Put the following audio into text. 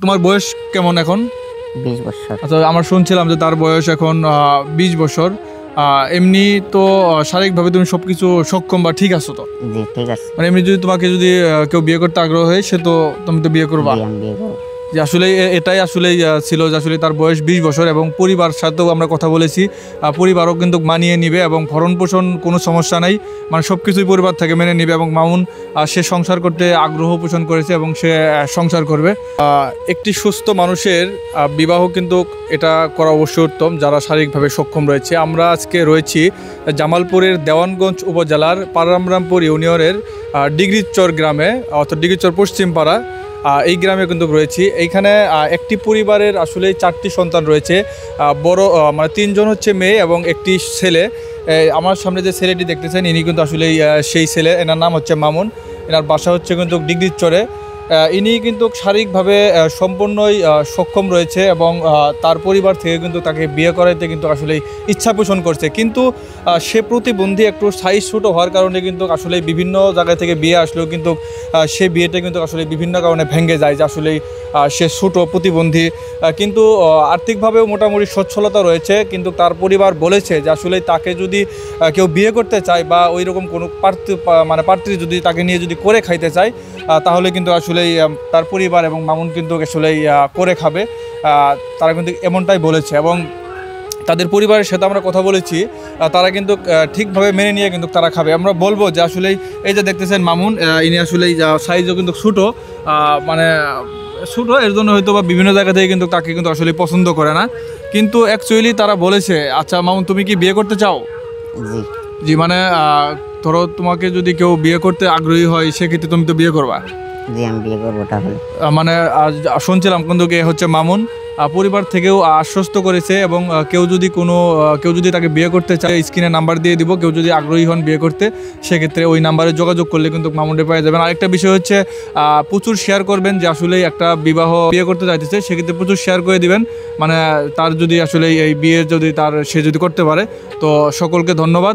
তোমার বয়স কেমন এখন? 20 বছর। আচ্ছা, আমরা শুনছিলাম যে তার বয়স এখন 20 বছর। এমনি তো শারীরিকভাবে তুমি সব কিছু সক্ষম বা ঠিক আছো তো? জি ঠিক আছে। মানে এমনি যদি তোমাকে যদি কেউ বিয়ে করতে আগ্রহ হয়, সে তো তুমি তো বিয়ে করবা। জি আমি বিয়ে করবো। যে আসলে এটাই আসলে ছিল যে আসলে তার বয়স 20 বছর এবং পরিবার সাথেও আমরা কথা বলেছি, পরিবারও কিন্তু মানিয়ে নিবে এবং ভরণ পোষণ কোনো সমস্যা নাই, মানে সব কিছুই পরিবার থেকে মেনে নিবে। এবং মামুন সে সংসার করতে আগ্রহ পোষণ করেছে এবং সে সংসার করবে। একটি সুস্থ মানুষের বিবাহ কিন্তু এটা করা অবশ্যই উত্তম যারা শারীরিকভাবে সক্ষম রয়েছে। আমরা আজকে রয়েছি জামালপুরের দেওয়ানগঞ্জ উপজেলার পারামরামপুর ইউনিয়নের ডিগ্রিচর গ্রামে, অর্থাৎ ডিগ্রিচর পশ্চিমপাড়া। এই গ্রামে কিন্তু রয়েছি। এইখানে একটি পরিবারের আসলে 4টি সন্তান রয়েছে। বড় মানে 3জন হচ্ছে মেয়ে এবং একটি ছেলে। আমার সামনে যে ছেলেটি দেখতেছেন ইনি কিন্তু আসলে সেই ছেলে। এনার নাম হচ্ছে মামুন। এনার বাসা হচ্ছে কিন্তু ডিগ্রিচরে। ইনি কিন্তু শারীরিকভাবে সম্পূর্ণই সক্ষম রয়েছে এবং তার পরিবার থেকে কিন্তু তাকে বিয়ে করাইতে কিন্তু আসলে ইচ্ছা পোষণ করছে। কিন্তু সে প্রতিবন্ধী, একটু সাইজ ছোটো হওয়ার কারণে কিন্তু আসলে বিভিন্ন জায়গা থেকে বিয়ে আসলেও কিন্তু সে বিয়েটা কিন্তু আসলে বিভিন্ন কারণে ভেঙে যায়, যে আসলে সে ছোটো প্রতিবন্ধী। কিন্তু আর্থিকভাবেও মোটামুটি সচ্ছলতা রয়েছে। কিন্তু তার পরিবার বলেছে যে আসলে তাকে যদি কেউ বিয়ে করতে চায় বা ওই রকম কোনো প্রার্থী যদি তাকে নিয়ে যদি করে খাইতে চায়, তাহলে কিন্তু আসলেই তার পরিবার এবং মামুন কিন্তু আসলেই করে খাবে। তারা কিন্তু এমনটাই বলেছে এবং তাদের পরিবারের সাথে আমরা কথা বলেছি, তারা কিন্তু ঠিকভাবে মেনে নিয়ে কিন্তু তারা খাবে। আমরা বলবো যে আসলেই এই যে দেখতেছেন মামুন, ইনি আসলেই সাইজও কিন্তু ছোটো, মানে ছোটো, এর জন্য হয়তো বা বিভিন্ন জায়গা থেকে কিন্তু তাকে কিন্তু আসলে পছন্দ করে না। কিন্তু অ্যাকচুয়ালি তারা বলেছে, আচ্ছা মামুন তুমি কি বিয়ে করতে চাও? জি জি, মানে ধরো তোমাকে যদি কেউ বিয়ে করতে আগ্রহী হয়, সেক্ষেত্রে তুমি তো বিয়ে করবা। জি আমি বিয়ে করবো তাহলে। মানে শুনছিলাম কিন্তু কে হচ্ছে মামুন পরিবার থেকেও আশ্বস্ত করেছে এবং কেউ যদি তাকে বিয়ে করতে চায়, স্ক্রিনে নাম্বার দিয়ে দিব। কেউ যদি আগ্রহী হন বিয়ে করতে, সেক্ষেত্রে ওই নাম্বারে যোগাযোগ করলে কিন্তু মামুনটা পেয়ে যাবেন। আরেকটা বিষয় হচ্ছে প্রচুর শেয়ার করবেন, যে আসলে একটা বিয়ে করতে চাইতেছে, সেক্ষেত্রে প্রচুর শেয়ার করে দিবেন। মানে তার যদি আসলে এই বিয়ে যদি সে যদি করতে পারে, তো সকলকে ধন্যবাদ।